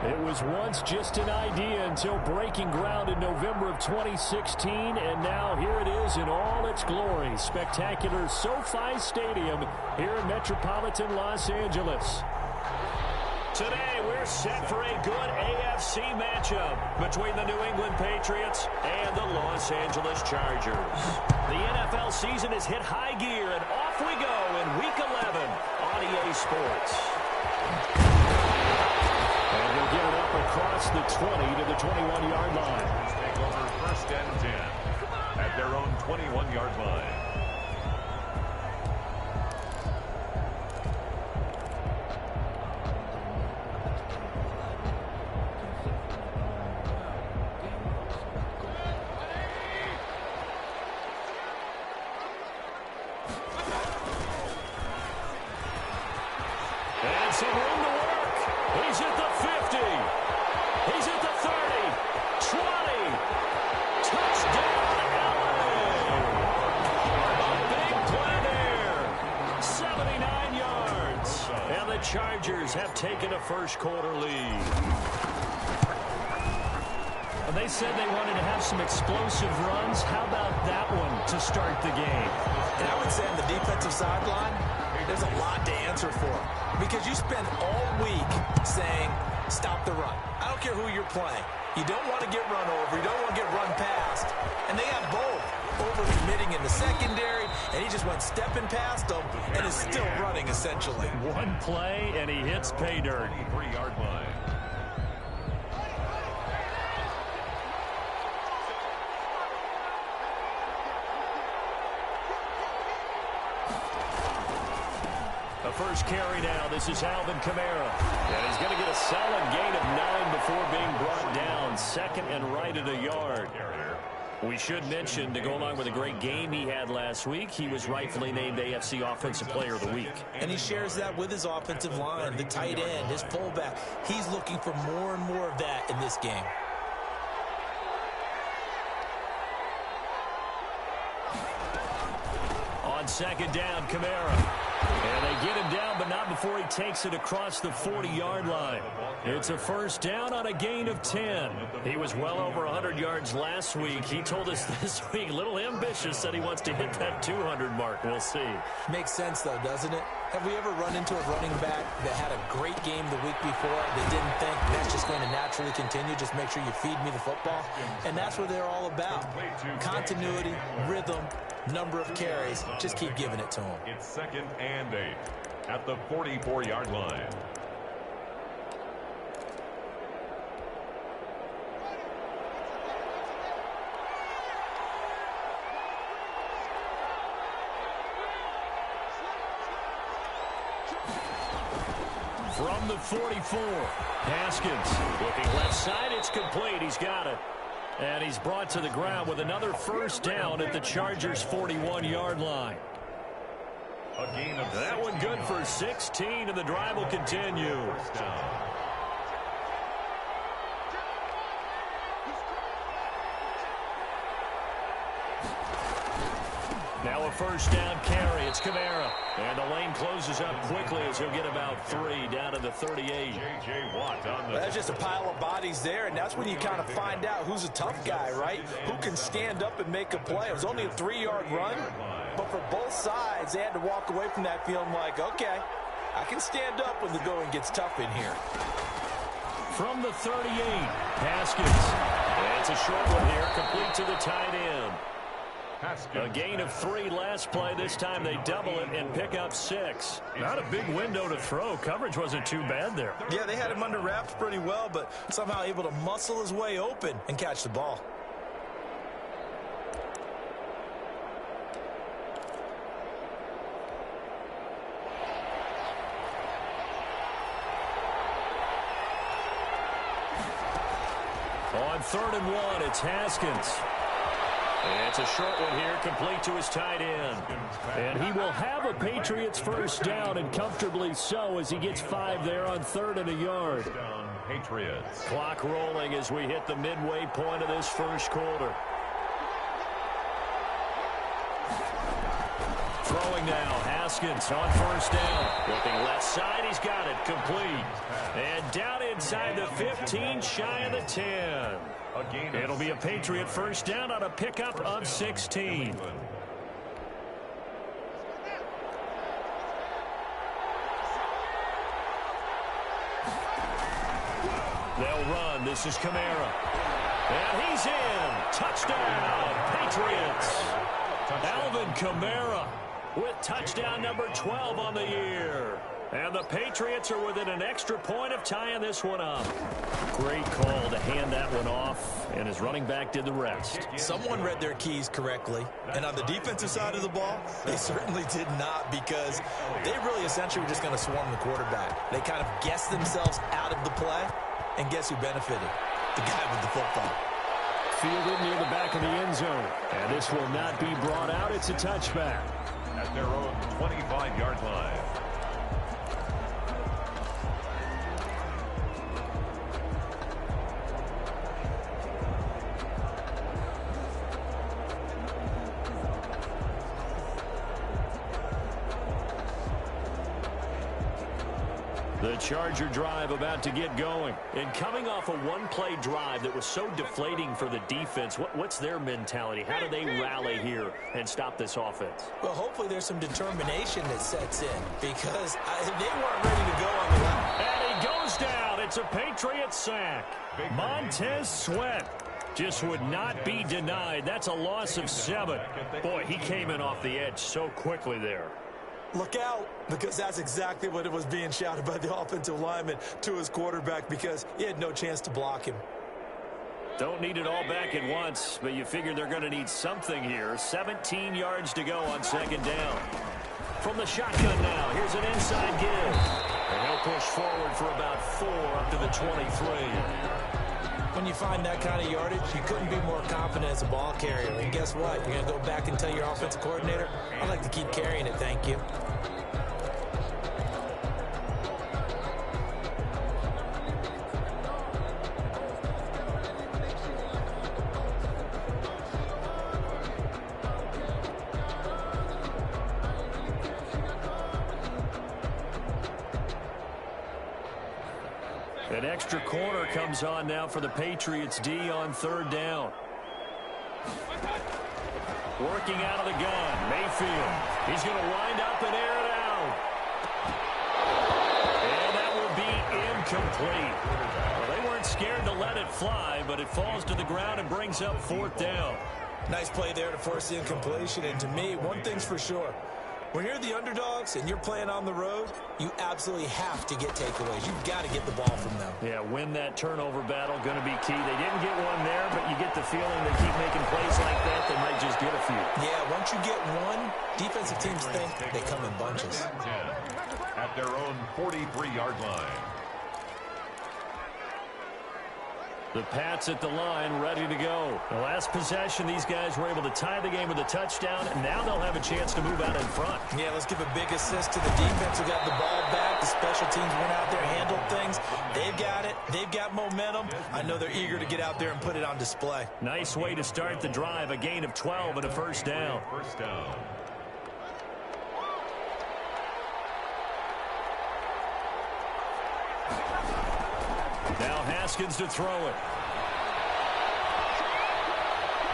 It was once just an idea until breaking ground in November of 2016, and now here it is in all its glory. Spectacular SoFi Stadium here in metropolitan Los Angeles. Today, we're set for a good AFC matchup between the New England Patriots and the Los Angeles Chargers. The NFL season has hit high gear, and off we go in Week 11 on EA Sports. And we'll get it up across the 20 to the 21-yard line. Take over 1st and 10 at their own 21-yard line. And some room to work. He's at the 50. He's at the 30. 20. Touchdown, LA. A big play there. 79 yards. And the Chargers have taken a first-quarter lead. They said they wanted to have some explosive runs. How about that one to start the game? And I would say on the defensive sideline, there's a lot to answer for. Because you spend all week saying, stop the run. I don't care who you're playing. You don't want to get run over. You don't want to get run past. And they got both. Over-committing in the secondary, and he just went stepping past them and is still running, essentially. One play, and he hits pay dirt. 3-yard line. The first carry now. This is Alvin Kamara. And he's going to get a solid gain of 9 before being brought down. Second and right at a yard. We should mention, to go along with a great game he had last week, he was rightfully named AFC Offensive Player of the Week. And he shares that with his offensive line, the tight end, his fullback. He's looking for more and more of that in this game. On second down, Kamara. And they get him down, but not before he takes it across the 40-yard line. It's a first down on a gain of 10. He was well over 100 yards last week. He told us this week, a little ambitious, said he wants to hit that 200 mark. We'll see. Makes sense, though, doesn't it? Have we ever run into a running back that had a great game the week before that didn't think that's just going to naturally continue? Just make sure you feed me the football. And that's what they're all about. Continuity, rhythm, number of carries. Just keep giving it to him. It's 2nd and 8 at the 44-yard line. From the 44, Haskins looking left side. It's complete. He's got it. And he's brought to the ground with another first down at the Chargers' 41-yard line. A gain of that one good for 16, and the drive will continue. Now a first down carry. It's Kamara. And the lane closes up quickly as he'll get about 3 down to the 38. J.J. Watt on the... That's just a pile of bodies there, and that's when you kind of find out who's a tough guy, right? Who can stand up and make a play. It was only a 3-yard run, but for both sides, they had to walk away from that feeling like, okay, I can stand up when the going gets tough in here. From the 38, Haskins. And it's a short one here, complete to the tight end. A gain of 3 last play. This time they double it and pick up 6. Not a big window to throw. Coverage wasn't too bad there. Yeah, they had him under wraps pretty well, but somehow able to muscle his way open and catch the ball. On 3rd and 1, it's Haskins. And it's a short one here, complete to his tight end. And he will have a Patriots first down, and comfortably so, as he gets 5 there on 3rd and a yard. Patriots. Clock rolling as we hit the midway point of this first quarter. Throwing now, Haskins on first down. Looking left side, he's got it, complete. And down inside. inside the 15, shy of the 10. It'll be a Patriot first down on a pickup of 16. They'll run. This is Kamara. And he's in. Touchdown, Patriots. Alvin Kamara with touchdown number 12 on the year. And the Patriots are within an extra point of tying this one up. Great call to hand that one off, and his running back did the rest. Someone read their keys correctly, and on the defensive side of the ball, they certainly did not, because they really essentially were just going to swarm the quarterback. They kind of guessed themselves out of the play, and guess who benefited? The guy with the football. Fielded near the back of the end zone, and this will not be brought out. It's a touchback. At their own 25-yard line. The Charger drive about to get going. And coming off a one-play drive that was so deflating for the defense, what's their mentality? How do they rally here and stop this offense? Well, hopefully there's some determination that sets in, because they weren't ready to go on the line. And he goes down. It's a Patriot sack. Montez Sweat just would not be denied. That's a loss of 7. Boy, he came in off the edge so quickly there. Look out, because that's exactly what it was being shouted by the offensive lineman to his quarterback, because he had no chance to block him. Don't need it all back at once, but you figure they're going to need something here. 17 yards to go on second down. From the shotgun now, here's an inside give. And he'll push forward for about 4 up to the 23. When you find that kind of yardage, you couldn't be more confident as a ball carrier. And guess what? You're going to go back and tell your offensive coordinator, I'd like to keep carrying it, thank you. An extra corner comes on now for the Patriots D on third down. Working out of the gun, Mayfield. He's going to wind up and air it out. And that will be incomplete. Well, they weren't scared to let it fly, but it falls to the ground and brings up fourth down. Nice play there to force the incompletion. And to me, one thing's for sure. When you're the underdogs and you're playing on the road, you absolutely have to get takeaways. You've got to get the ball from them. Yeah, win that turnover battle, going to be key. They didn't get one there, but you get the feeling they keep making plays like that, they might just get a few. Yeah, once you get one, defensive teams think they come in bunches. At their own 43-yard line. The Pats at the line, ready to go. The last possession, these guys were able to tie the game with a touchdown, and now they'll have a chance to move out in front. Yeah, let's give a big assist to the defense who got the ball back. The special teams went out there, handled things. They've got it. They've got momentum. I know they're eager to get out there and put it on display. Nice way to start the drive. A gain of 12 and a first down. First down. Now Haskins to throw it.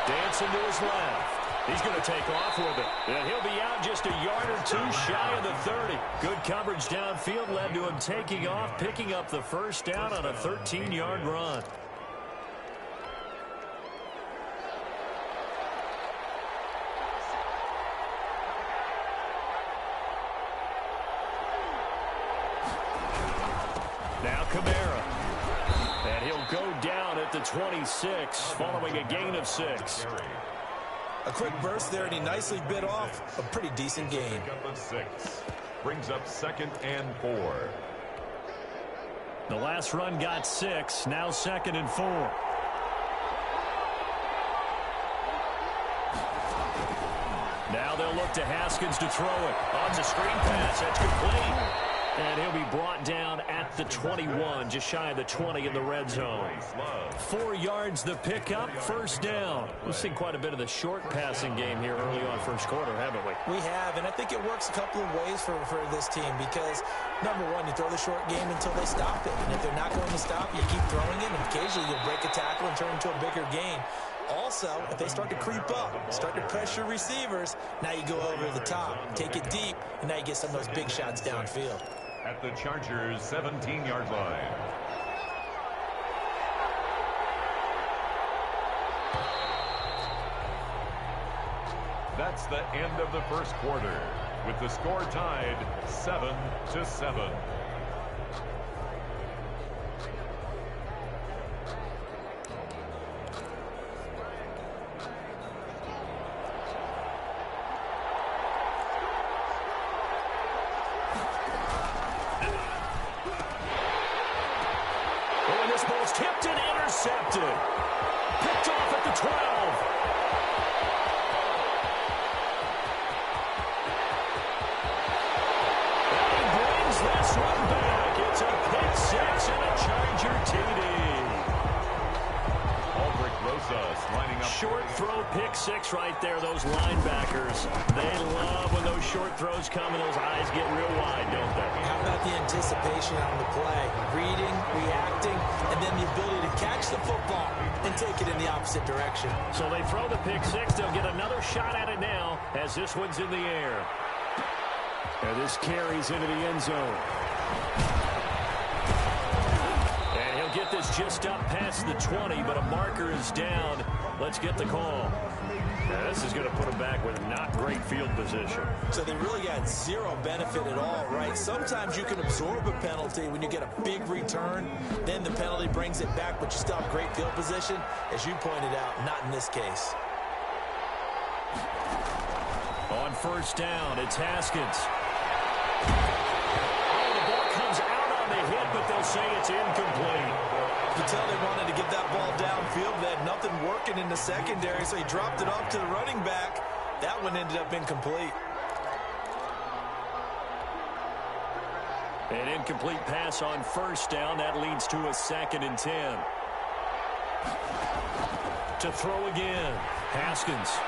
Dancing to his left. He's going to take off with it. And he'll be out just a yard or two shy of the 30. Good coverage downfield led to him taking off, picking up the first down on a 13-yard run. Now Kamara. And he'll go down at the 26, following a gain of 6. A quick burst there, and he nicely bit off a pretty decent gain. Brings up 2nd and 4. The last run got 6, now 2nd and 4. Now they'll look to Haskins to throw it. On the screen pass, that's complete. And he'll be brought down at the 21, just shy of the 20 in the red zone. 4 yards the pickup, first down. We've seen quite a bit of the short passing game here early on first quarter, haven't we? We have, and I think it works a couple of ways for this team because, number one, you throw the short game until they stop it. And if they're not going to stop, you keep throwing it, and occasionally you'll break a tackle and turn into a bigger gain. Also, if they start to creep up, start to pressure receivers, now you go over the top, take it deep, and now you get some of those big shots downfield. At the Chargers' 17-yard line. That's the end of the first quarter, with the score tied 7-7. Tipped and intercepted. Picked off at the 12. And he brings this one back. It's a pick six and a Charger TD. Lining up. Short throw pick six right there. Those linebackers, they love when those short throws come and those eyes get real wide, don't they? How about the anticipation on the play? Reading, reacting, and then the ability to catch the football and take it in the opposite direction. So they throw the pick six. They'll get another shot at it now as this one's in the air. And this carries into the end zone. Get this just up past the 20, but a marker is down. Let's get the call. Now, this is going to put them back with not great field position. So they really got zero benefit at all, right? Sometimes you can absorb a penalty when you get a big return. Then the penalty brings it back, but you still have great field position. As you pointed out, not in this case. On first down, it's Haskins. Oh, the ball comes out on the hit, but they'll say it's incomplete. You can tell they wanted to get that ball downfield. They had nothing working in the secondary, so he dropped it off to the running back. That one ended up incomplete. An incomplete pass on first down. That leads to a 2nd and 10. To throw again. Haskins.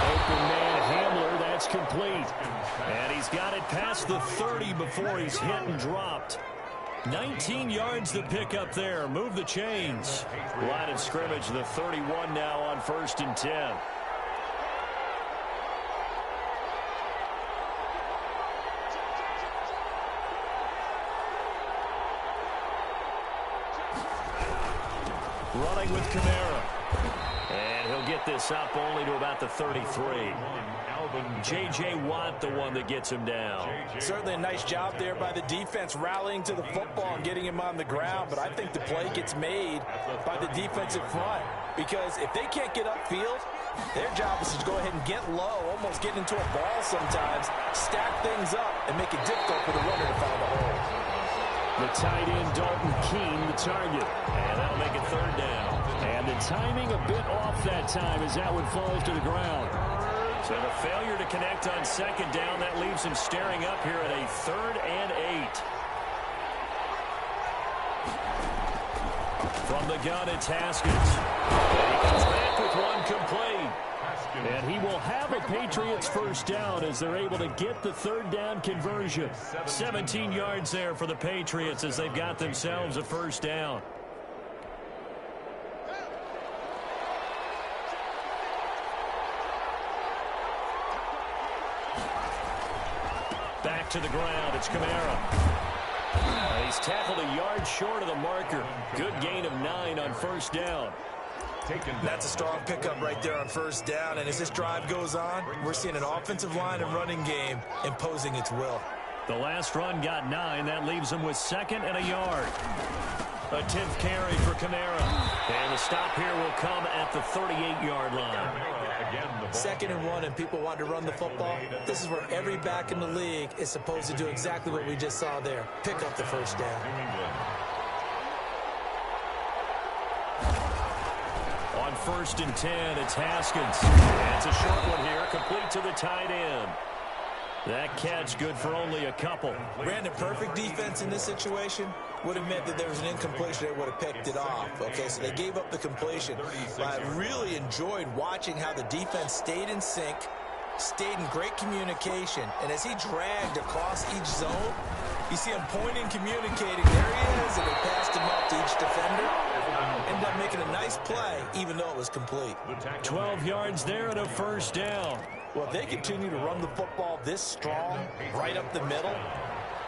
Open man Hamler. That's complete. And he's got it past the 30 before he's hit and dropped. 19 yards to pick up there. Move the chains. Line of scrimmage, the 31 now on 1st and 10. Running with Kamara. And he'll get this up only to about the 33. J.J. Watt, the one that gets him down. Certainly a nice job there by the defense rallying to the football and getting him on the ground, but I think the play gets made by the defensive front because if they can't get upfield, their job is to go ahead and get low, almost get into a ball sometimes, stack things up, and make it difficult for the runner to find a hole. The tight end, Dalton Keene, the target. And that'll make it 3rd down. And the timing a bit off that time as that one falls to the ground. So the failure to connect on 2nd down, that leaves him staring up here at a 3rd and 8. From the gun, it's Haskins. And he comes back with one complete. And he will have a Patriots first down as they're able to get the 3rd down conversion. 17 yards there for the Patriots as they've got themselves a first down. Back to the ground, it's Kamara. He's tackled a yard short of the marker. Good gain of 9 on first down. That's a strong pickup right there on first down, and as this drive goes on, we're seeing an offensive line and running game imposing its will. The last run got 9. That leaves him with 2nd and a yard. A 10th carry for Kamara. And the stop here will come at the 38-yard line. 2nd and 1, and people want to run the football. This is where every back in the league is supposed to do exactly what we just saw there. Pick up the first down. On 1st and 10, it's Haskins. And it's a short one here, complete to the tight end. That catch good for only a couple. Brandon, perfect defense in this situation would have meant that there was an incompletion. They would have picked it off. Okay, so they gave up the completion. But I really enjoyed watching how the defense stayed in sync, stayed in great communication. And as he dragged across each zone, you see him pointing, communicating. There he is, and they passed him up to each defender. Ended up making a nice play, even though it was complete. 12 yards there and a first down. Well, if they continue to run the football this strong, right up the middle,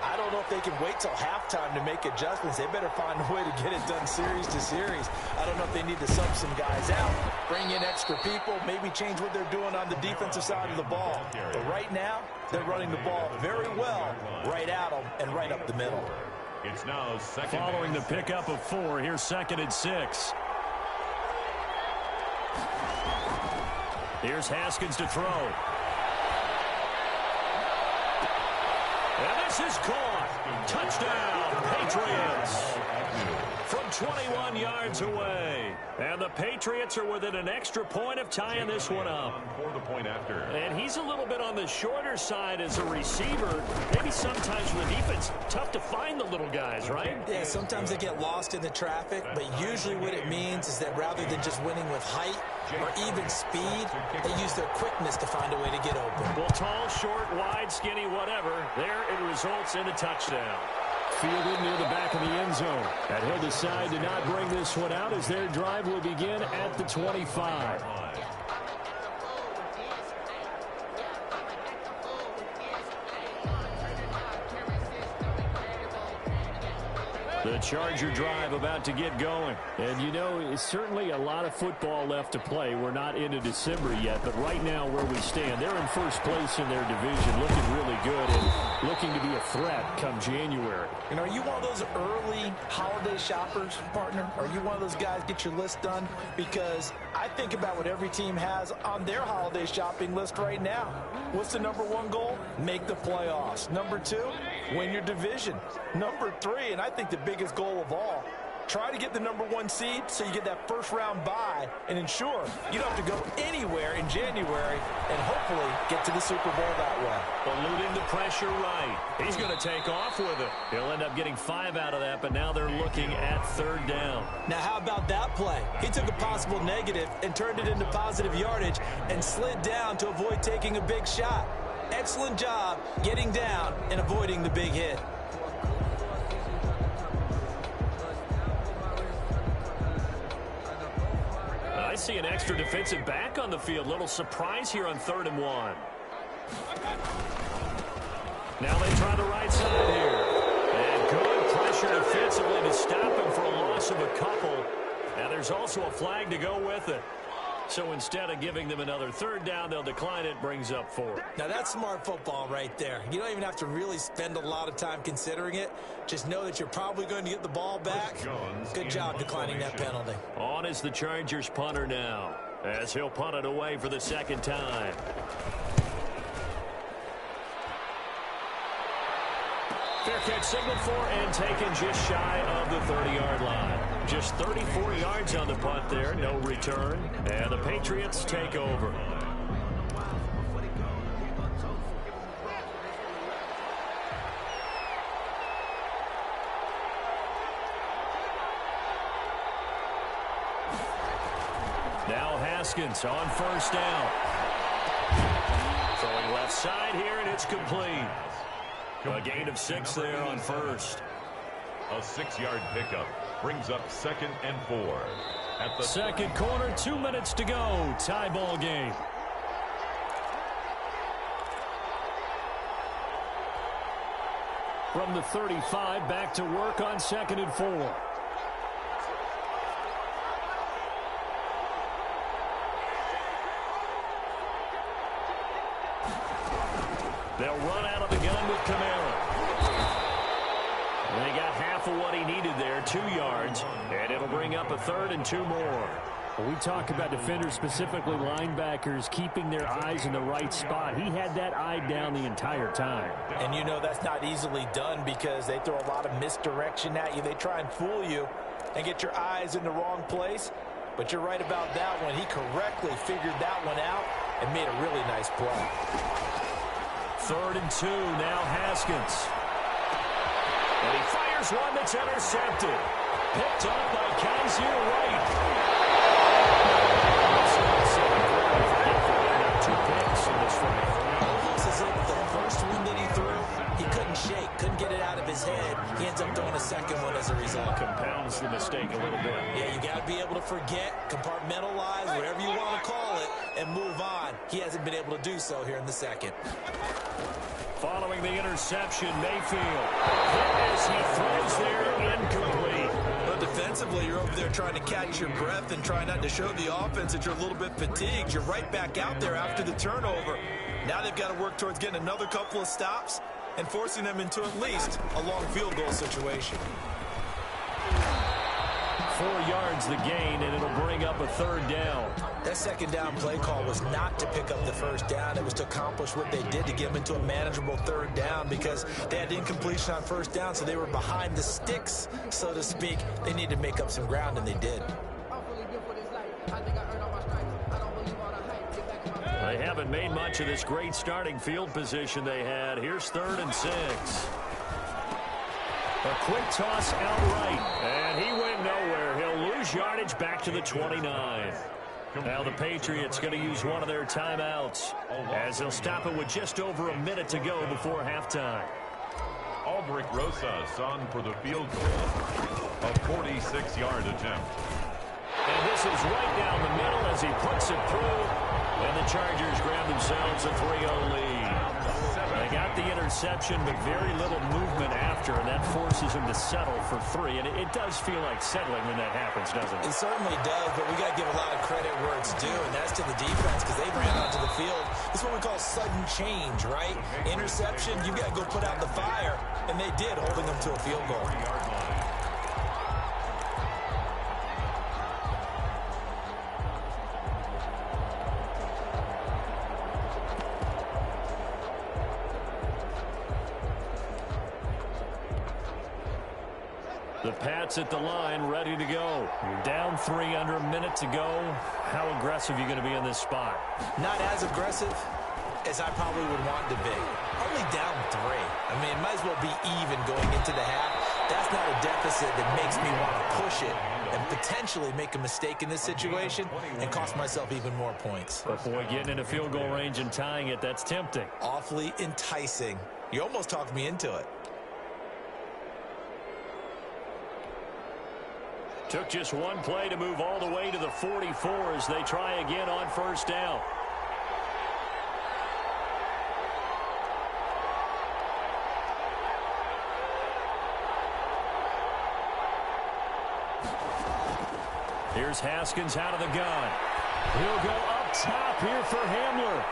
I don't know if they can wait till halftime to make adjustments. They better find a way to get it done series to series. I don't know if they need to sub some guys out, bring in extra people, maybe change what they're doing on the defensive side of the ball. But right now, they're running the ball very well right at them and right up the middle. It's now second. Following the pickup of 4, here's 2nd and 6. Here's Haskins to throw. And this is caught. Touchdown, Patriots. From 21 yards away. And the Patriots are within an extra point of tying this one up. For the point after. And he's a little bit on the shorter side as a receiver. Maybe sometimes for the defense, tough to find the little guys, right? Yeah, sometimes they get lost in the traffic, but usually what it means is that rather than just winning with height or even speed, they use their quickness to find a way to get open. Well, tall, short, wide, skinny, whatever. There it results in a touchdown. Fielded near the back of the end zone. And he'll decide to not bring this one out as their drive will begin at the 25. The Charger drive about to get going. And, you know, it's certainly a lot of football left to play. We're not into December yet, but right now where we stand, they're in first place in their division, looking really good and looking to be a threat come January. And are you one of those early holiday shoppers, partner? Are you one of those guys get your list done? Because I think about what every team has on their holiday shopping list right now. What's the #1 goal? Make the playoffs. #2, win your division. #3, and I think the biggest goal of all, try to get the #1 seed so you get that first-round bye and ensure you don't have to go anywhere in January and hopefully get to the Super Bowl that way. Eluding the pressure right. He's going to take off with it. He'll end up getting 5 out of that, but now they're looking at 3rd down. Now, how about that play? He took a possible negative and turned it into positive yardage and slid down to avoid taking a big shot. Excellent job getting down and avoiding the big hit. I see an extra defensive back on the field. Little surprise here on 3rd and 1. Now they try the right side here. And good pressure defensively to stop him for a loss of a couple. Now there's also a flag to go with it. So instead of giving them another 3rd down, they'll decline it, brings up 4. Now that's smart football right there. You don't even have to really spend a lot of time considering it. Just know that you're probably going to get the ball back. Good job declining that penalty. On is the Chargers punter now, as he'll punt it away for the 2nd time. Fair catch signaled for and taken just shy of the 30-yard line. Just 34 yards on the punt there, no return. And the Patriots take over. Now Haskins on 1st down. Throwing left side here, and it's complete. A gain of 6 there on 1st. A 6-yard pickup brings up 2nd and 4. At the 2nd quarter, 2 minutes to go. Tie ball game. From the 35, back to work on 2nd and 4. They'll run out of the gun with Kamara. And they got half of what he needed there, 2 yards, and it'll bring up a 3rd and 2 more. When we talk about defenders, specifically linebackers, keeping their eyes in the right spot, he had that eye down the entire time. And you know that's not easily done because they throw a lot of misdirection at you. They try and fool you and get your eyes in the wrong place. But you're right about that one. He correctly figured that one out and made a really nice play. 3rd and 2. Now Haskins. And he fires one that's intercepted. Picked off by Kaiser White. Two picks in this fight. Almost as if the first one that he threw, he couldn't shake, couldn't get it out of his head. He ends up throwing a second one as a result. Compounds the mistake a little bit. Yeah, you got to be able to forget, compartmentalize, whatever you want to call it, and move on. He hasn't been able to do so here in the second. Following the interception, Mayfield. As he throws there, incomplete. But defensively, you're over there trying to catch your breath and try not to show the offense that you're a little bit fatigued. You're right back out there after the turnover. Now they've got to work towards getting another couple of stops and forcing them into at least a long field goal situation. 4 yards the gain, and it'll bring up a 3rd down. That second down play call was not to pick up the first down. It was to accomplish what they did to get them into a manageable 3rd down because they had incompletion on first down, so they were behind the sticks, so to speak. They needed to make up some ground, and they did. They haven't made much of this great starting field position they had. Here's 3rd and 6. A quick toss outright, and he went nowhere. He'll lose yardage back to the 29. Now the Patriots going to use one of their timeouts as they'll stop it with just over a minute to go before halftime. Aldrich Rosas on for the field goal. A 46-yard attempt. And this is right down the middle as he puts it through. And the Chargers grab themselves a 3-0 lead. They got the interception, but very little movement after, and that forces him to settle for 3. And it does feel like settling when that happens, doesn't it? It certainly does, but we got to give a lot of credit where it's due, and that's to the defense because they ran onto the field. This is what we call sudden change, right? Interception, you got to go put out the fire, and they did, holding them to a field goal. The Pats at the line, ready to go. You're down 3 under a minute to go. How aggressive are you going to be in this spot? Not as aggressive as I probably would want to be. Only down 3. I mean, it might as well be even going into the half. That's not a deficit that makes me want to push it and potentially make a mistake in this situation and cost myself even more points. But boy, getting into field goal range and tying it, that's tempting. Awfully enticing. You almost talked me into it. Took just one play to move all the way to the 44 as they try again on first down. Here's Haskins out of the gun. He'll go up top here for Hamler.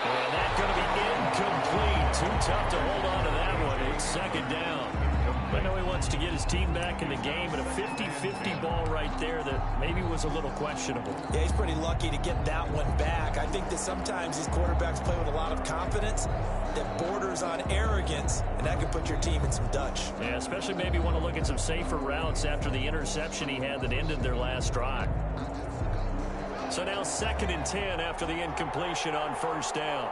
And that's going to be incomplete. Too tough to hold on to that one. It's 2nd down. I know he wants to get his team back in the game, but a 50-50 ball right there that maybe was a little questionable. Yeah, he's pretty lucky to get that one back. I think that sometimes these quarterbacks play with a lot of confidence that borders on arrogance, and that can put your team in some Dutch. Yeah, especially maybe want to look at some safer routes after the interception he had that ended their last drive. So now 2nd and 10 after the incompletion on first down.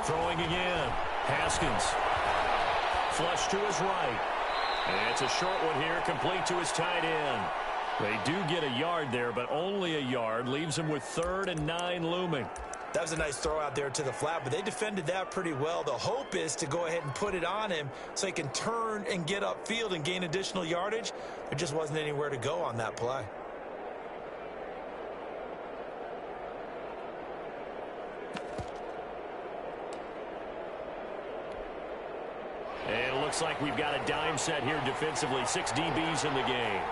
Throwing again. Haskins. Flush to his right. And it's a short one here, complete to his tight end. They do get a yard there, but only a yard. Leaves him with 3rd and 9 looming. That was a nice throw out there to the flat, but they defended that pretty well. The hope is to go ahead and put it on him so he can turn and get upfield and gain additional yardage. There just wasn't anywhere to go on that play. And it looks like we've got a dime set here defensively. 6 DBs in the game.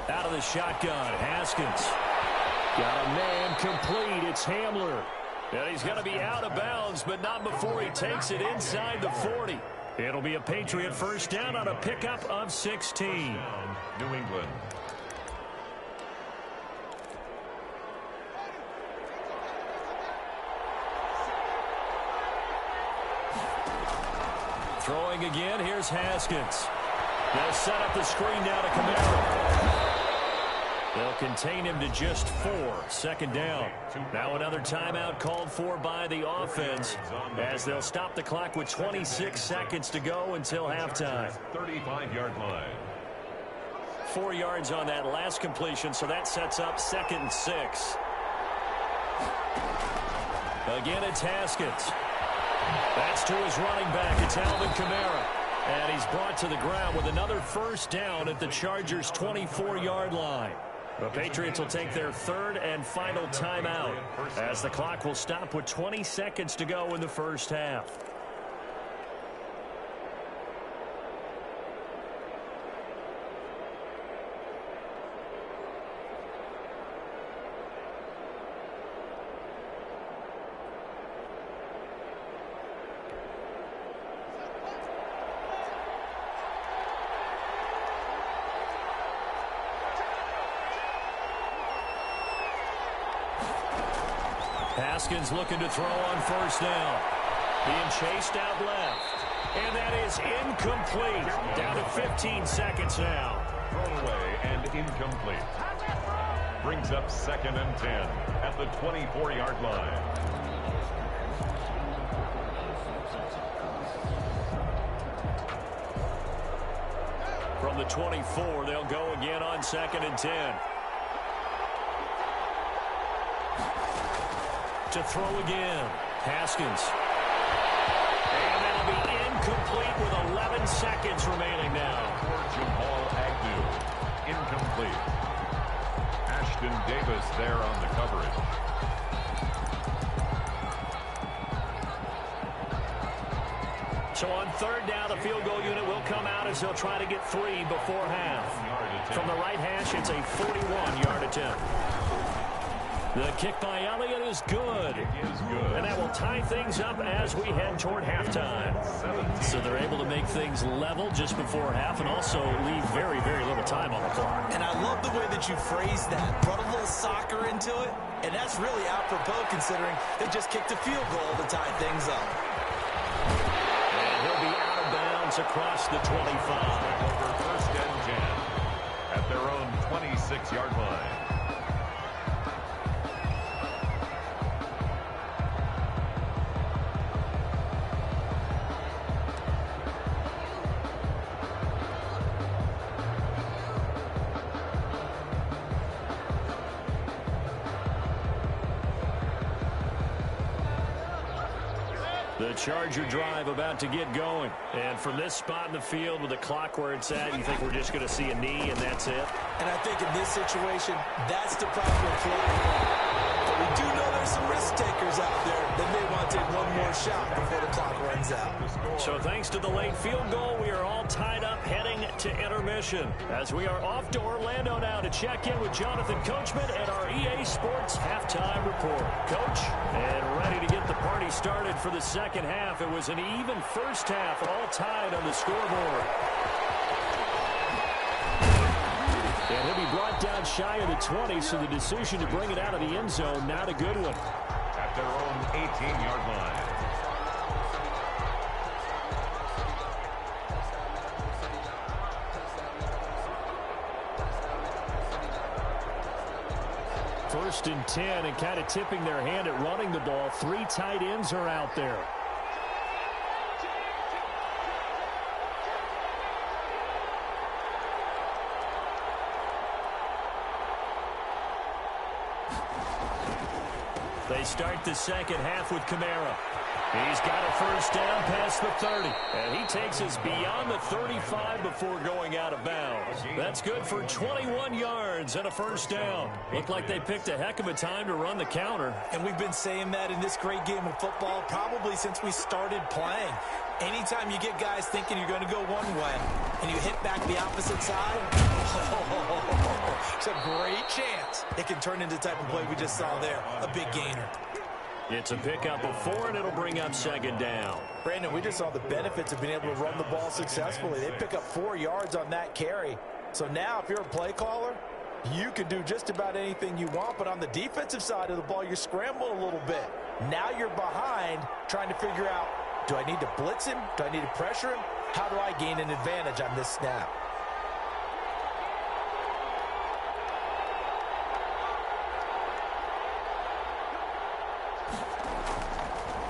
Out of the shotgun, Haskins. Got a man complete. It's Hamler. And he's going to be out of bounds, but not before he takes it inside the 40. It'll be a Patriot first down on a pickup of 16. New England. Throwing again, here's Haskins. They'll set up the screen now to Kamara. They'll contain him to just 4. Second down. Now another timeout called for by the offense as they'll stop the clock with 26 seconds to go until halftime. 35-yard line. 4 yards on that last completion, so that sets up 2nd and 6. Again, it's Haskins. That's to his running back. It's Alvin Kamara. And he's brought to the ground with another first down at the Chargers' 24-yard line. The Patriots will take their 3rd and final timeout as the clock will stop with 20 seconds to go in the first half. Haskins looking to throw on first down. Being chased out left. And that is incomplete. Down to 15 seconds now. Thrown away and incomplete. Brings up 2nd and 10 at the 24-yard line. From the 24, they'll go again on 2nd and 10. To throw again. Haskins. And that'll be incomplete with 11 seconds remaining now. Jamal Agnew. Incomplete. Ashton Davis there on the coverage. So on 3rd down, the field goal unit will come out as they'll try to get 3 before half. From the right hash, it's a 41-yard attempt. The kick by Elliott is good. And that will tie things up as we head toward halftime. So they're able to make things level just before half and also leave very, very little time on the clock. And I love the way that you phrased that. Brought a little soccer into it. And that's really apropos considering they just kicked a field goal to tie things up. And he'll be out of bounds across the 25. Over 1st and 10 at their own 26-yard line. The Charger drive about to get going. And from this spot in the field with the clock where it's at, you think we're just going to see a knee and that's it? And I think in this situation, that's the proper play. But we do know there's some risk takers out there that may want to take one more shot before the clock runs out. So thanks to the late field goal, we are all tied up heading to intermission. As we are off to Orlando now to check in with Jonathan Coachman and our EA Sports halftime report. Coach, and ready to get the party started for the second half. It was an even first half, all tied on the scoreboard. And he'll be brought down shy of the 20, so the decision to bring it out of the end zone, not a good one. At their own 18-yard line. First and 10, and kind of tipping their hand at running the ball. 3 tight ends are out there. They start the second half with Kamara. He's got a first down past the 30. And he takes us beyond the 35 before going out of bounds. That's good for 21 yards and a first down. Looked like they picked a heck of a time to run the counter. And we've been saying that in this great game of football probably since we started playing. Anytime you get guys thinking you're going to go one way and you hit back the opposite side, it's a great chance it can turn into the type of play we just saw there, a big gainer. It's a pickup of 4, and it'll bring up second down. Brandon, we just saw the benefits of being able to run the ball successfully. They pick up 4 yards on that carry. So now if you're a play caller, you can do just about anything you want, but on the defensive side of the ball, you scramble a little bit. Now you're behind trying to figure out Do I need to blitz him? Do I need to pressure him? How do I gain an advantage on this snap?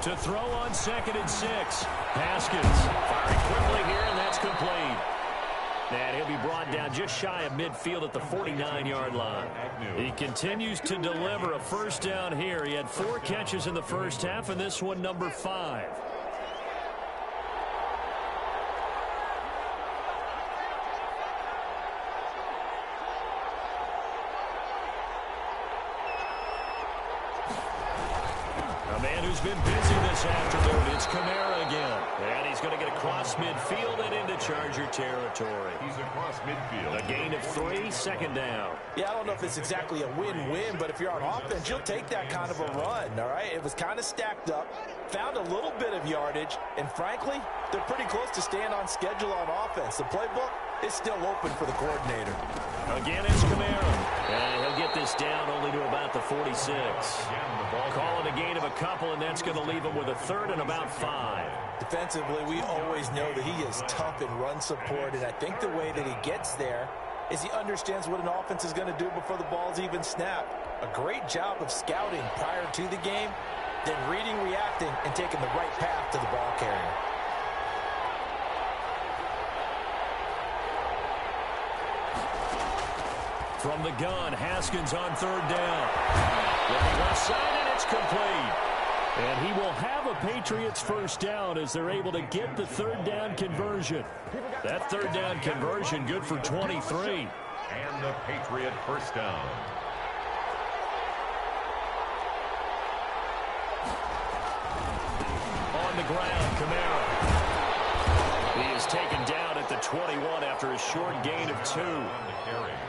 To throw on 2nd and 6. Haskins firing quickly here, and that's complete. And he'll be brought down just shy of midfield at the 49-yard line. He continues to deliver a first down here. He had 4 catches in the first half, and this one number 5. A man who's been busy this afternoon. It's Kamara again. And he's going to get across midfield and into Charger territory. He's across midfield. A gain of 3, 2nd down. Yeah, I don't know if it's exactly a win-win, but if you're on offense, you'll take that kind of a run, all right? It was kind of stacked up, found a little bit of yardage, and frankly, they're pretty close to staying on schedule on offense. The playbook is still open for the coordinator. Again, it's Kamara. And he'll get this down only to about the 46. Call it a gain of a couple, and that's going to leave him with a 3rd and about 5. Defensively, we always know that he is tough in run support, and I think the way that he gets there is he understands what an offense is going to do before the ball's even snapped. A great job of scouting prior to the game, then reading, reacting, and taking the right path to the ball carrier. From the gun, Haskins on 3rd down. Looking left side, and it's complete. And he will have a Patriots first down as they're able to get the 3rd down conversion. That 3rd down conversion good for 23. And the Patriot first down. On the ground, Kamara. He is taken down at the 21 after a short gain of 2.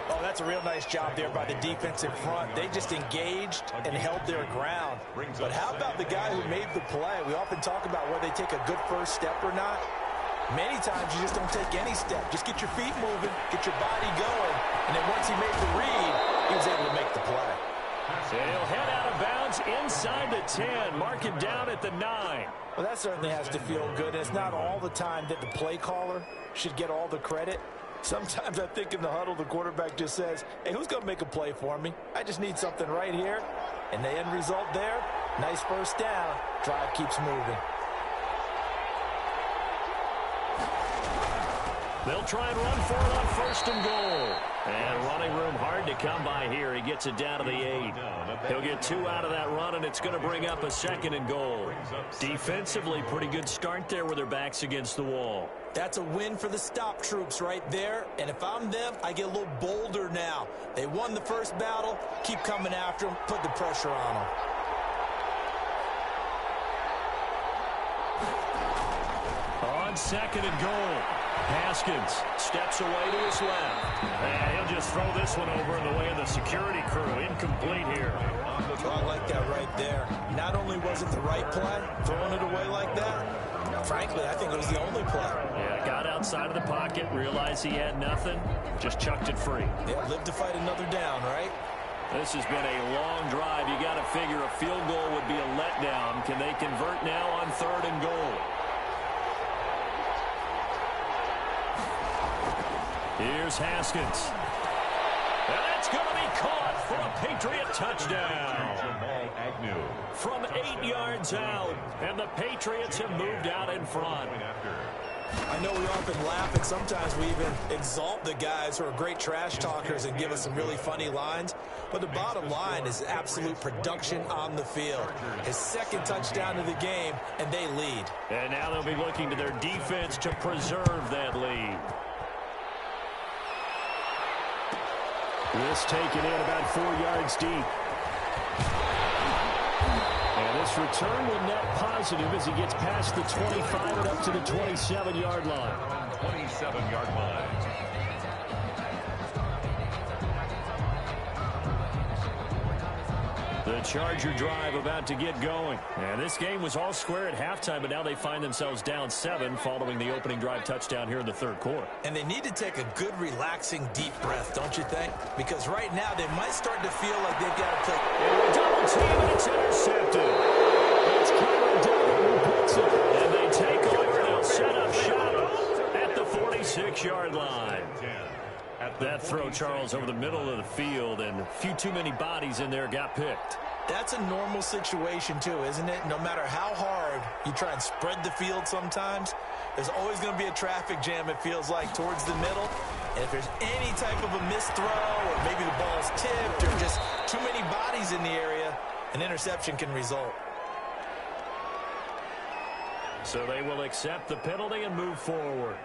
Oh, that's a real nice job there by the defensive front. They just engaged and held their ground. But how about the guy who made the play? We often talk about whether they take a good first step or not. Many times you just don't take any step. Just get your feet moving, get your body going, and then once he made the read, he was able to make the play. So he'll head out of bounds inside the 10, mark it down at the 9. Well, that certainly has to feel good. And it's not all the time that the play caller should get all the credit. Sometimes I think in the huddle, the quarterback just says, hey, who's going to make a play for me? I just need something right here. And the end result there, nice first down. Drive keeps moving. They'll try and run for it on 1st and goal. And running room hard to come by here. He gets it down to the 8. He'll get 2 out of that run, and it's going to bring up a 2nd and goal. Defensively, pretty good start there with their backs against the wall. That's a win for the stop troops right there. And if I'm them, I get a little bolder now. They won the first battle. Keep coming after them. Put the pressure on them. On 2nd and goal. Haskins steps away to his left. And he'll just throw this one over in the way of the security crew. Incomplete here. Oh, I like that right there. Not only was it the right play, throwing it away like that, frankly, I think it was the only play. Yeah, got outside of the pocket, realized he had nothing, just chucked it free. Yeah, live to fight another down, right? This has been a long drive. You got to figure a field goal would be a letdown. Can they convert now on 3rd and goal? Here's Haskins. And that's going to be caught for a Patriot touchdown. From 8 yards out, and the Patriots have moved out in front. I know we often laugh, and sometimes we even exalt the guys who are great trash talkers and give us some really funny lines. But the bottom line is absolute production on the field. His 2nd touchdown of the game, and they lead. And now they'll be looking to their defense to preserve that lead. This taken in about 4 yards deep. And this return will net positive as he gets past the 25 and up to the 27-yard line. 27-yard line. The Charger drive about to get going. And this game was all square at halftime, but now they find themselves down 7 following the opening drive touchdown here in the 3rd quarter. And they need to take a good, relaxing, deep breath, don't you think? Because right now they might start to feel like they've got to play. Double team, and it's intercepted. It's Cameron David who puts it. And they take 26-yard line. That throw, Charles, over the middle of the field, and a few too many bodies in there got picked. That's a normal situation, too, isn't it? No matter how hard you try and spread the field sometimes, there's always going to be a traffic jam, it feels like, towards the middle. And if there's any type of a missed throw, or maybe the ball's tipped, or just too many bodies in the area, an interception can result. So they will accept the penalty and move forward.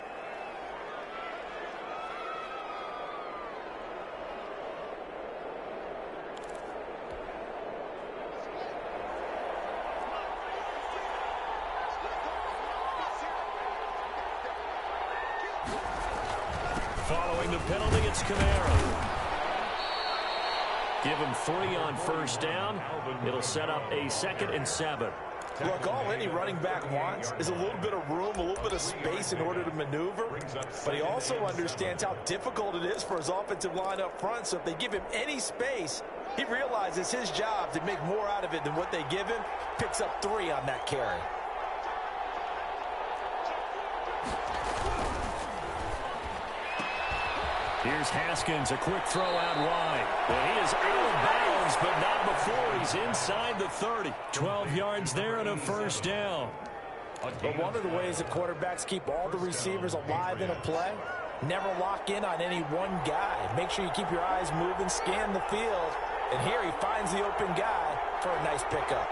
Following the penalty, it's Camara. Give him 3 on first down. It'll set up a 2nd and 7. Look, all any running back wants is a little bit of room, a little bit of space in order to maneuver. But he also understands how difficult it is for his offensive line up front. So if they give him any space, he realizes his job to make more out of it than what they give him. Picks up 3 on that carry. Here's Haskins, a quick throw out wide. And he is out of bounds, but not before he's inside the 30. 12 yards there and a first down. But one of the ways that quarterbacks keep all the receivers alive in a play, never lock in on any one guy. Make sure you keep your eyes moving, scan the field. And here he finds the open guy for a nice pickup.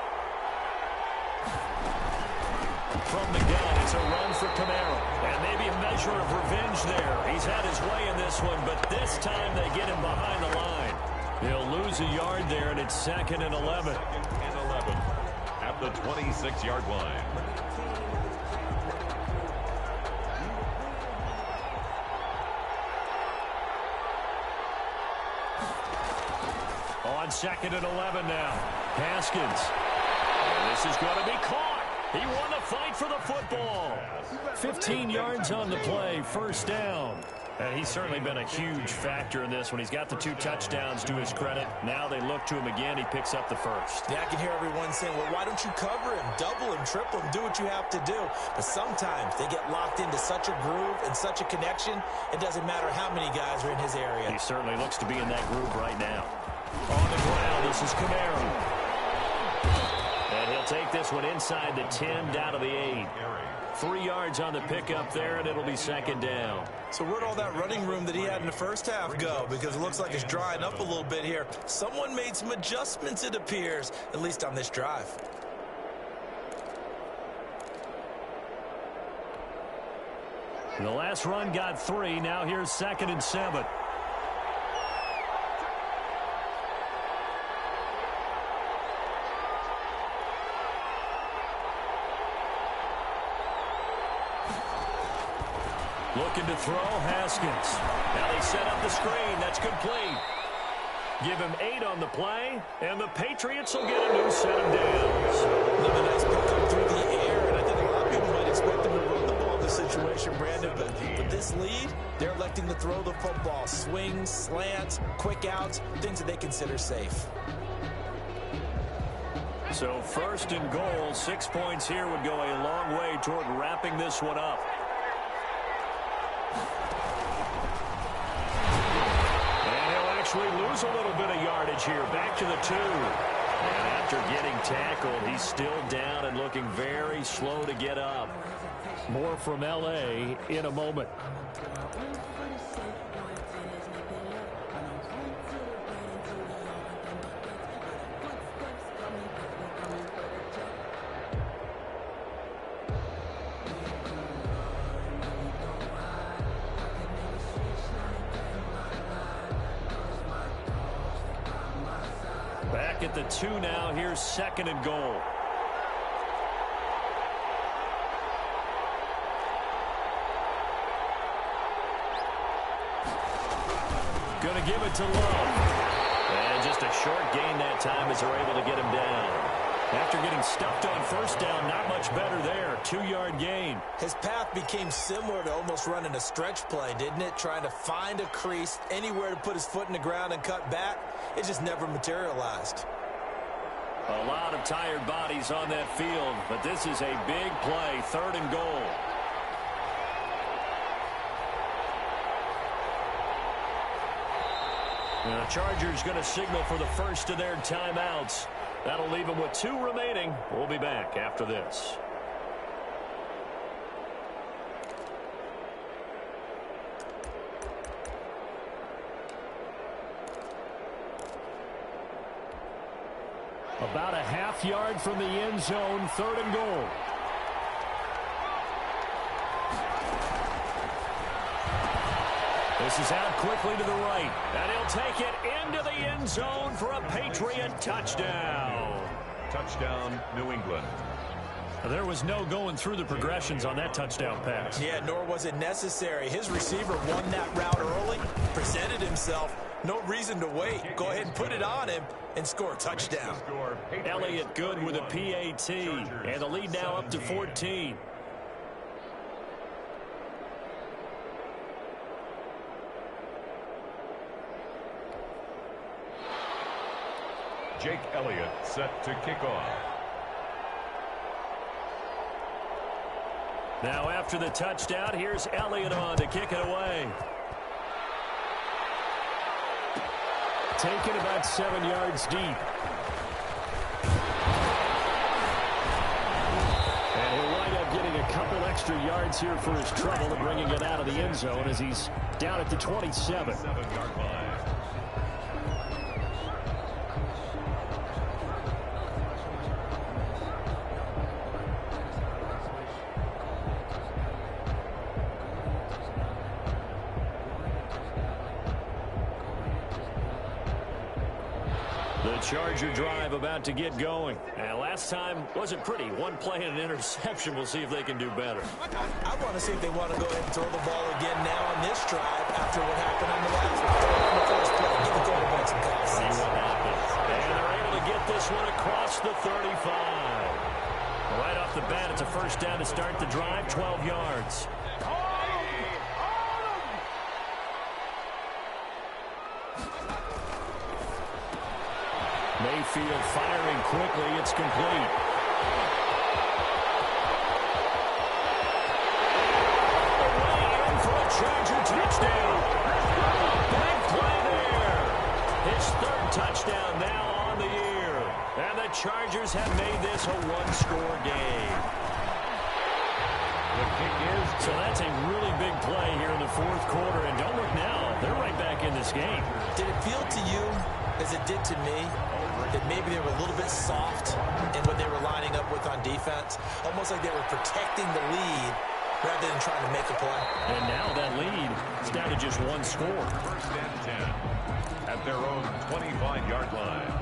From the gun, it's a run for Camara. And maybe a measure of revenge there. He's had his way in this one, but this time they get him behind the line. He'll lose a yard there, and it's 2nd and 11. 2nd and 11 at the 26-yard line. On 2nd and 11 now. Haskins. And this is going to be caught. He won the fight for the football. 15 yards on the play, first down. And he's certainly been a huge factor in this one. He's got the 2 touchdowns to his credit. Now they look to him again. He picks up the first. Yeah, I can hear everyone saying, well, why don't you cover him, double him, triple him, do what you have to do. But sometimes they get locked into such a groove and such a connection, it doesn't matter how many guys are in his area. He certainly looks to be in that groove right now. On the ground, this is Camara. And he'll take this one inside the 10, down to the 8. 3 yards on the pickup there, and it'll be 2nd down. So where'd all that running room that he had in the first half go? Because it looks like it's drying up a little bit here. Someone made some adjustments, it appears, at least on this drive. The last run got 3. Now here's 2nd and 7. Looking to throw, Haskins. Now they set up the screen. That's complete. Give him 8 on the play, and the Patriots will get a new set of downs. Another nice pickup through the air, and I think a lot of people might expect them to run the ball in this situation, Brandon. But with this lead, they're electing to throw the football. Swings, slants, quick outs, things that they consider safe. So 1st and goal, 6 points here would go a long way toward wrapping this one up. Actually lose a little bit of yardage here. Back to the 2. And after getting tackled, he's still down and looking very slow to get up. More from L.A. in a moment. Back at the 2 now. Here's 2nd and goal. Going to give it to Love. And just a short gain that time as they're able to get him down. After getting stuffed on first down, not much better there. 2-yard gain. His path became similar to almost running a stretch play, didn't it? Trying to find a crease, anywhere to put his foot in the ground and cut back. It just never materialized. A lot of tired bodies on that field, but this is a big play. 3rd and goal. The Chargers going to signal for the first of their timeouts. That'll leave them with 2 remaining. We'll be back after this. About a half yard from the end zone, 3rd and goal. This is out quickly to the right, and he'll take it into the end zone for a Patriot touchdown. Touchdown, New England. There was no going through the progressions on that touchdown pass. Yeah, nor was it necessary. His receiver won that route early, presented himself. No reason to wait. Go ahead and put it on him and score a touchdown. Elliott good with a PAT, and the lead now up to 14. Jake Elliott set to kick off. Now after the touchdown, here's Elliott on to kick it away. Taken about 7 yards deep. And he'll wind up getting a couple extra yards here for his trouble and bringing it out of the end zone as he's down at the 27. 7-yard line. Charger drive about to get going. And last time wasn't pretty. One play and an interception. We'll see if they can do better. I want to see if they want to go ahead and throw the ball again now on this drive after what happened on the last one. On the first play. Give the quarterback some confidence. See what happens. And they're able to get this one across the 35. Right off the bat, it's a first down to start the drive, 12 yards. Mayfield firing quickly. It's complete. Away in for a Charger touchdown. Big play there. His 3rd touchdown now on the year. And the Chargers have made this a 1-score game. The kick is. So that's a really big play here in the 4th quarter. And don't look now. They're right back in this game. Did it feel to you, as it did to me, that maybe they were a little bit soft in what they were lining up with on defense? Almost like they were protecting the lead rather than trying to make a play. And now that lead is down to just 1 score. First and 10 at their own 25-yard line.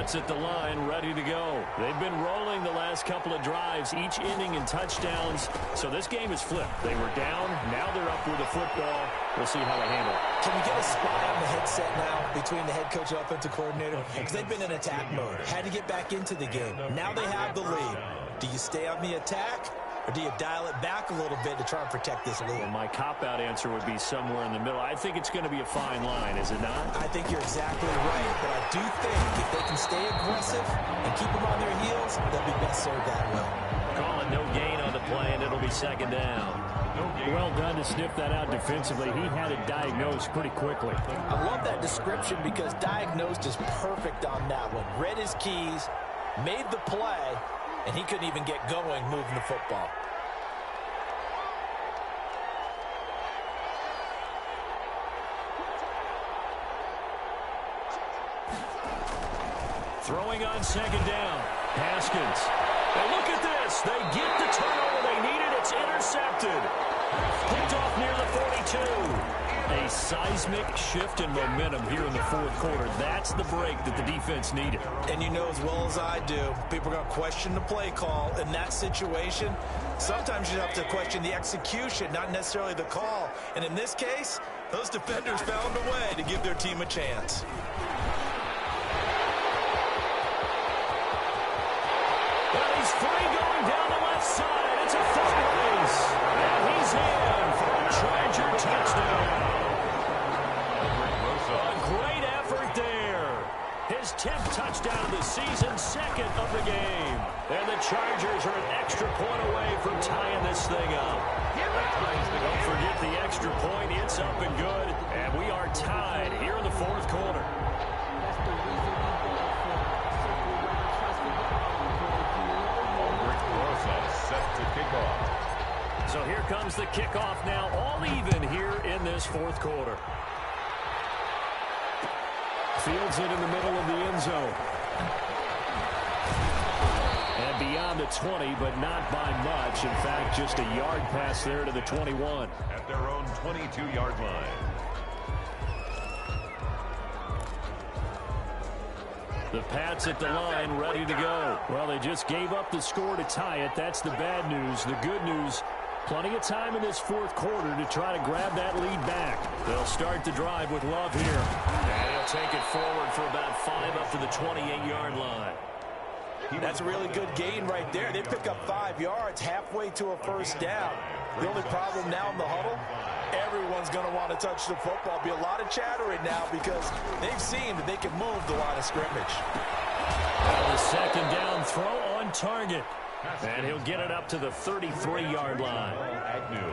At the line, ready to go. They've been rolling the last couple of drives, each inning in touchdowns. So this game is flipped. They were down, now they're up with the football. We'll see how they handle it. Can we get a spy on the headset now between the head coach and offensive coordinator? Because they've been in attack mode. Had to get back into the game. Now they have the lead. Do you stay on the attack? Or do you dial it back a little bit to try and protect this lead? Well, my cop-out answer would be somewhere in the middle. I think it's going to be a fine line, is it not? I think you're exactly right. But I do think if they can stay aggressive and keep them on their heels, they'll be best served that way. Calling no gain on the play, and it'll be 2nd down. Well done to sniff that out defensively. He had it diagnosed pretty quickly. I love that description because diagnosed is perfect on that one. Read his keys, made the play, and he couldn't even get going moving the football. Throwing on 2nd down. Haskins. And look at this. They get the turnover they needed. It's intercepted. Picked off near the 42. A seismic shift in momentum here in the 4th quarter. That's the break that the defense needed. And you know as well as I do, people are going to question the play call in that situation. Sometimes you have to question the execution, not necessarily the call. And in this case, those defenders found a way to give their team a chance. Well, he's free going down the left side. It's a foot race. And he's in for Charger touchdown. A great effort there. His 10th touchdown of the season, second of the game. And the Chargers are an extra point away from tying this thing up. Don't forget the extra point. It's up and good. And we are tied here in the fourth quarter. Set to kick off. So here comes the kickoff now, all even here in this fourth quarter. Fields it in the middle of the end zone. And beyond the 20, but not by much. In fact, just a yard pass there to the 21. At their own 22-yard line. The Pats at the line, ready to go. Well, they just gave up the score to tie it. That's the bad news. The good news, plenty of time in this fourth quarter to try to grab that lead back. They'll start the drive with Love here. And he'll take it forward for about 5 up to the 28-yard line. That's a really good gain right there. They pick up 5 yards halfway to a first down. The only problem now in the huddle, everyone's going to want to touch the football. Be a lot of chattering now because they've seen that they can move the line of scrimmage. The second down throw on target. And he'll get it up to the 33-yard line.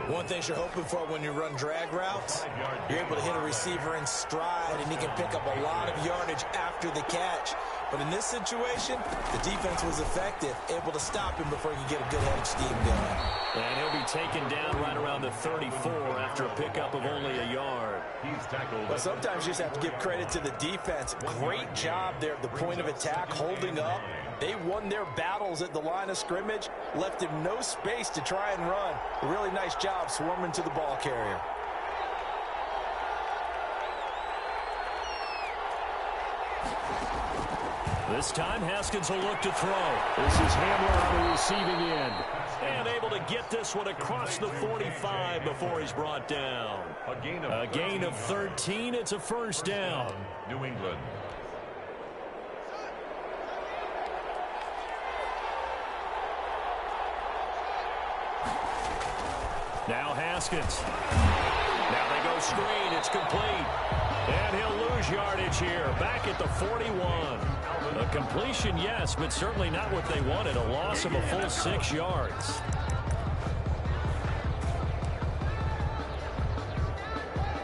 One thing you're hoping for when you run drag routes, you're able to hit a receiver in stride, and he can pick up a lot of yardage after the catch. But in this situation, the defense was effective, able to stop him before he could get a good head of steam going. And he'll be taken down right around the 34 after a pickup of only a yard. He's tackled. But sometimes you just have to give credit to the defense. Great job there at the point of attack, holding up. They won their battles at the line of scrimmage, left him no space to try and run. A really nice job swarming to the ball carrier. This time, Haskins will look to throw. This is Hamler on the receiving end. And able to get this one across the 45 before he's brought down. A gain of 13. It's a first down. New England. Now Haskins. Now they go screen. It's complete. And he'll lose yardage here. Back at the 41. A completion, yes, but certainly not what they wanted. A loss of a full 6 yards.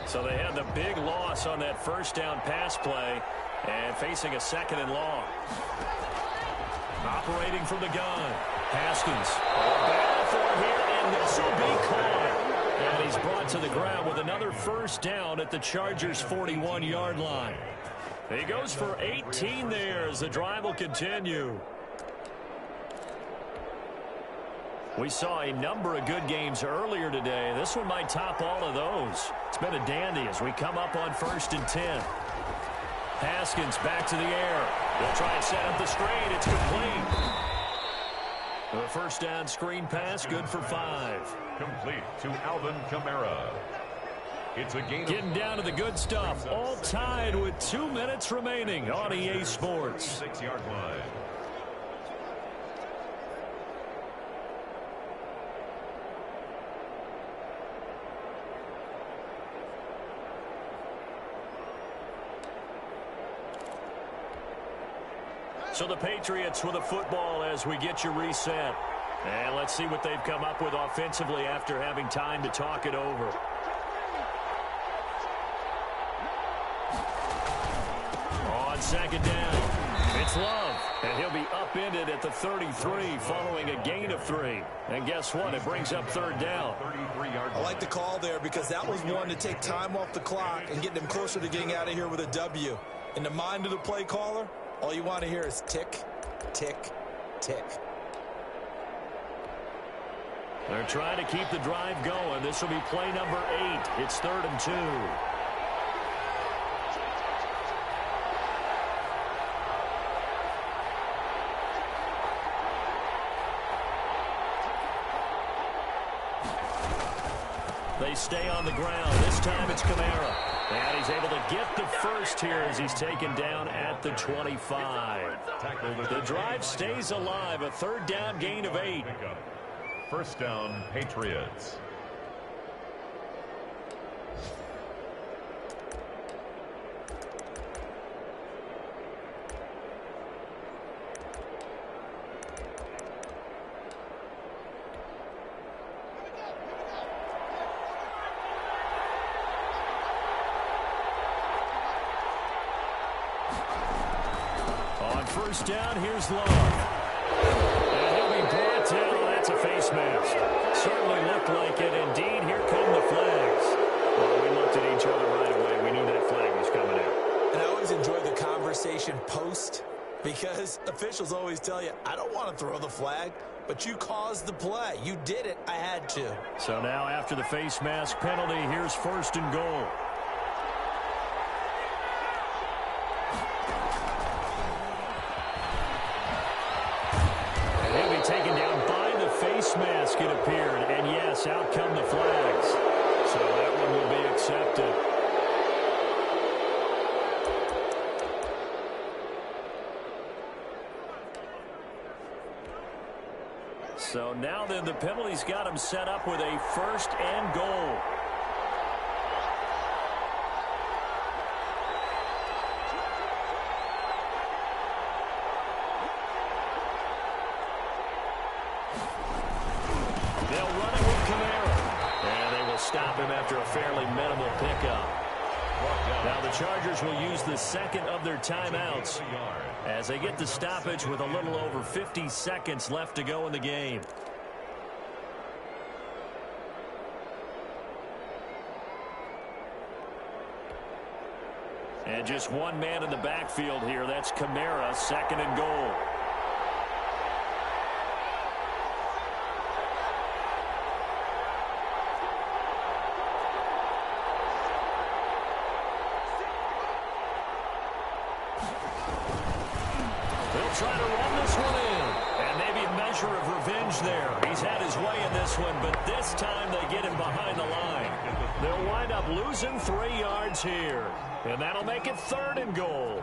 So they had the big loss on that first down pass play and facing a second and long. Operating from the gun. Haskins. Battle for here, and this will be caught. And he's brought to the ground with another first down at the Chargers' 41-yard line. He goes for 18 there as the drive will continue. We saw a number of good games earlier today. This one might top all of those. It's been a dandy as we come up on 1st and 10. Haskins back to the air. They'll try and set up the screen. It's complete. The first down screen pass, good for 5. Complete to Alvin Kamara. It's a gain. Getting down to the good stuff. All tied with 2 minutes remaining on EA Sports. 6-yard line. So the Patriots with a football as we get you reset. And let's see what they've come up with offensively after having time to talk it over. On second down, it's Love. And he'll be upended at the 33 following a gain of 3. And guess what? It brings up third down. 33-yard. I like the call there because that was one to take time off the clock and get them closer to getting out of here with a W. In the mind of the play caller, all you want to hear is tick, tick, tick. They're trying to keep the drive going. This will be play number 8. It's 3rd and 2. They stay on the ground. This time it's Kamara. And he's able to get the first here as he's taken down at the 25. The drive stays alive. A third down gain of 8. First down, Patriots. first down. Here's Love. And he'll be brought down. Oh, that's a face mask. Certainly looked like it. Indeed, here come the flags. Well, we looked at each other right away. We knew that flag was coming out. And I always enjoy the conversation post, because officials always tell you, I don't want to throw the flag, but you caused the play. You did it. I had to. So now after the face mask penalty, here's first and goal. And he'll be taken down by the face mask, it appeared. And yes, out come the flags. So that one will be accepted. So now then the penalty's got him set up with a first and goal. They'll run it with Kamara. And they will stop him after a fairly minimal pickup. Now the Chargers will use the second of their timeouts as they get the stoppage with a little over 50 seconds left to go in the game. And just one man in the backfield here. That's Kamara, second and goal. Try to run this one in. And maybe a measure of revenge there. He's had his way in this one, but this time they get him behind the line. They'll wind up losing 3 yards here. And that'll make it third and goal.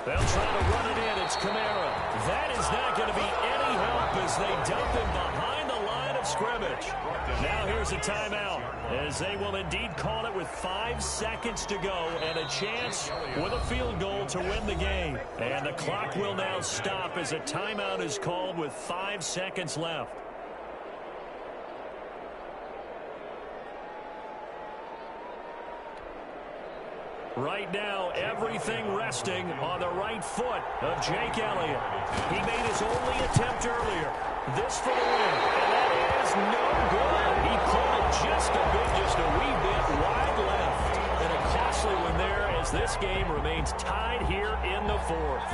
They'll try to run it in. It's Kamara. That is not going to be any help as they dump him behind the line of scrimmage. Now here's a timeout as they will indeed call it with 5 seconds to go and a chance with a field goal to win the game. And the clock will now stop as a timeout is called with 5 seconds left. Right now, everything resting on the right foot of Jake Elliott. He made his only attempt earlier. This for the win, and that is no good. He pulled it just a wee bit wide left. And a costly one there as this game remains tied here in the 4th.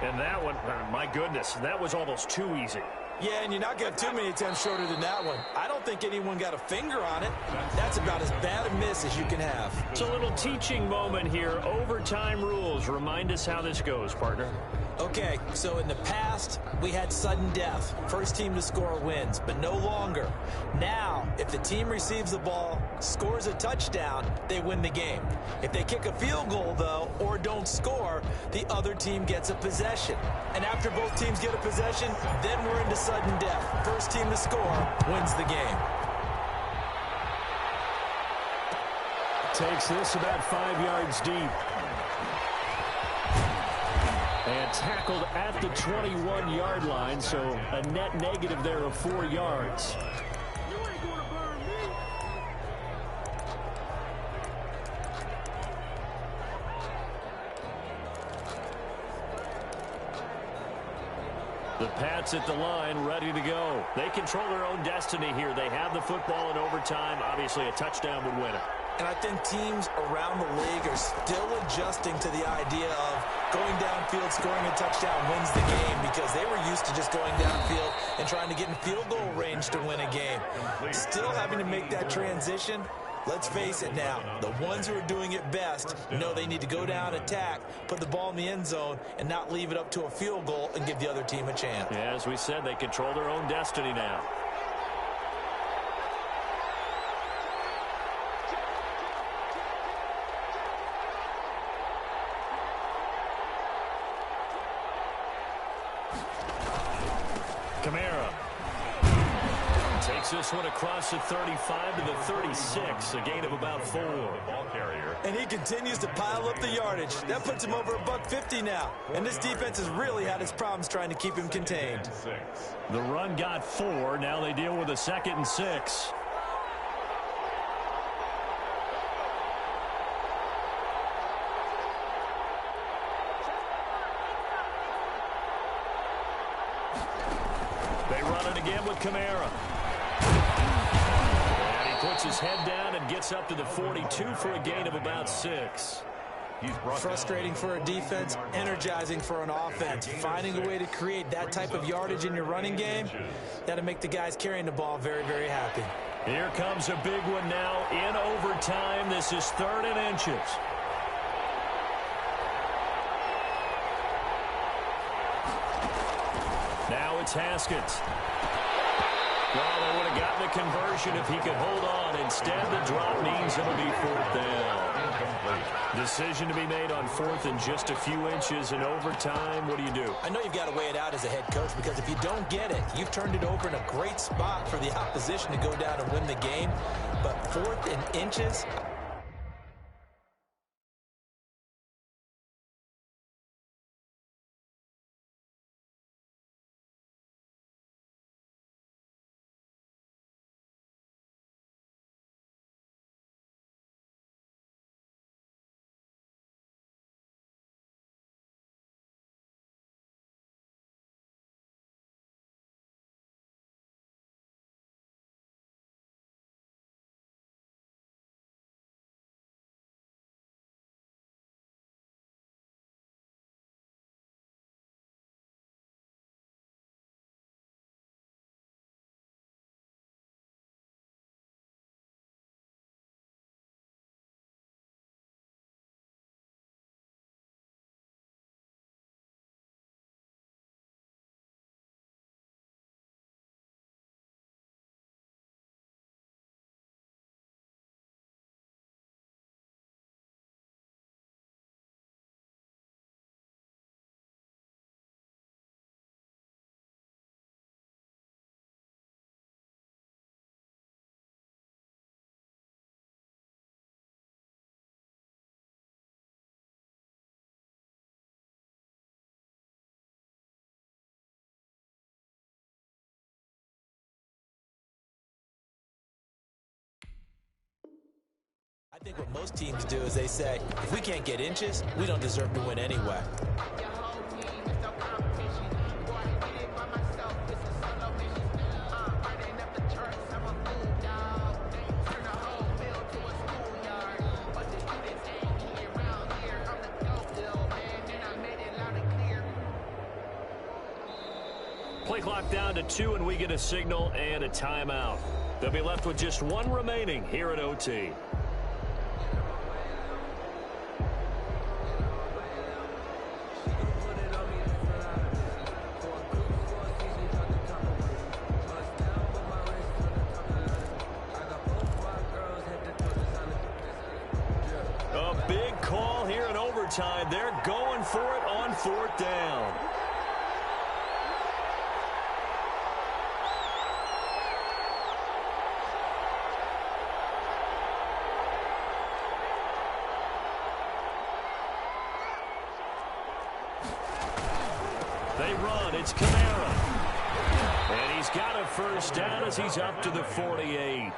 And that one, my goodness, that was almost too easy. Yeah, and you're not going to have too many attempts shorter than that one. I don't think anyone got a finger on it. That's about as bad a miss as you can have. It's a little teaching moment here. Overtime rules. Remind us how this goes, partner. Okay, so in the past, we had sudden death. First team to score wins, but no longer. Now, if the team receives the ball, scores a touchdown, they win the game. If they kick a field goal, though, or don't score, the other team gets a possession. And after both teams get a possession, then we're into sudden death. First team to score wins the game. Takes this about 5 yards deep. And tackled at the 21-yard line, so a net negative there of 4 yards. The Pats at the line, ready to go. They control their own destiny here. They have the football in overtime. Obviously, a touchdown would win it. And I think teams around the league are still adjusting to the idea of going downfield, scoring a touchdown wins the game, because they were used to just going downfield and trying to get in field goal range to win a game. Still having to make that transition. Let's face it now, the ones who are doing it best know they need to go down, attack, put the ball in the end zone, and not leave it up to a field goal and give the other team a chance. Yeah, as we said, they control their own destiny now. Kamara takes this one across the 35 to the 36, a gain of about 4. Ball carrier. And he continues to pile up the yardage. That puts him over $150 now. And this defense has really had its problems trying to keep him contained. The run got 4. Now they deal with a 2nd and 6. They run it again with Kamara. And he puts his head down and gets up to the 42 for a gain of about 6. Frustrating for a defense, energizing for an offense. Finding a way to create that type of yardage in your running game, that'll make the guys carrying the ball very, very happy. Here comes a big one now in overtime. This is 3rd and inches. Now it's Haskins. Well, they would have gotten the conversion if he could hold on. Instead, the drop means it'll be 4th down. Decision to be made on 4th and just a few inches in overtime. What do you do? I know you've got to weigh it out as a head coach, because if you don't get it, you've turned it over in a great spot for the opposition to go down and win the game. But 4th and inches... I think what most teams do is they say, if we can't get inches, we don't deserve to win anyway. Play clock down to 2, and we get a signal and a timeout. They'll be left with just 1 remaining here at OT. A big call here in overtime. They're going for it on 4th down. They run. It's Kamara. And he's got a 1st down as he's up to the 48.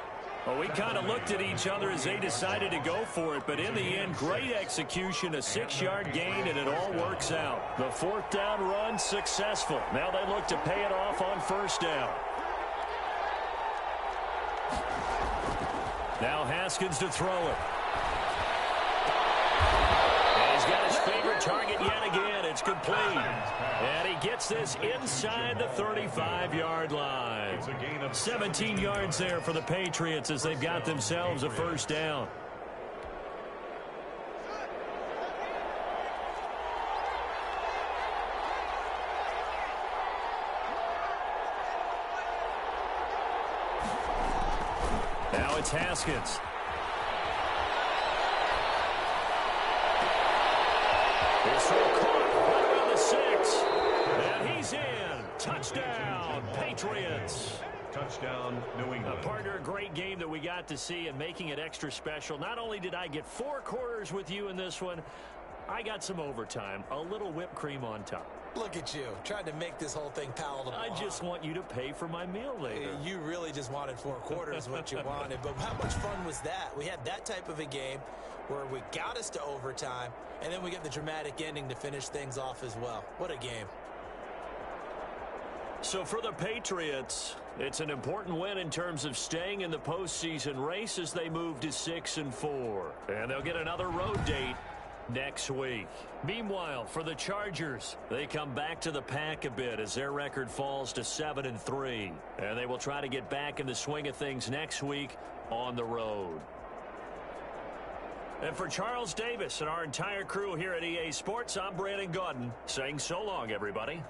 Well, we kind of looked at each other as they decided to go for it, but in the end, great execution, a 6-yard gain, and it all works out. The 4th down run successful. Now they look to pay it off on 1st down. Now Haskins to throw it. And he's got his favorite target yet again. It's complete. And he gets this inside the 35-yard line. 17 yards there for the Patriots as they've got themselves a 1st down. Now it's Haskins. This will caught right around the 6. And he's in. Touchdown, Patriots. Touchdown, New England. Partner, a great game that we got to see and making it extra special. Not only did I get 4 quarters with you in this one, I got some overtime, a little whipped cream on top. Look at you, trying to make this whole thing palatable. I just want you to pay for my meal later. You really just wanted 4 quarters what you wanted, but how much fun was that? We had that type of a game where we got us to overtime, and then we get the dramatic ending to finish things off as well. What a game. So for the Patriots, it's an important win in terms of staying in the postseason race as they move to 6-4. And they'll get another road date next week. Meanwhile, for the Chargers, they come back to the pack a bit as their record falls to 7-3. And they will try to get back in the swing of things next week on the road. And for Charles Davis and our entire crew here at EA Sports, I'm Brandon Gaudin saying so long, everybody.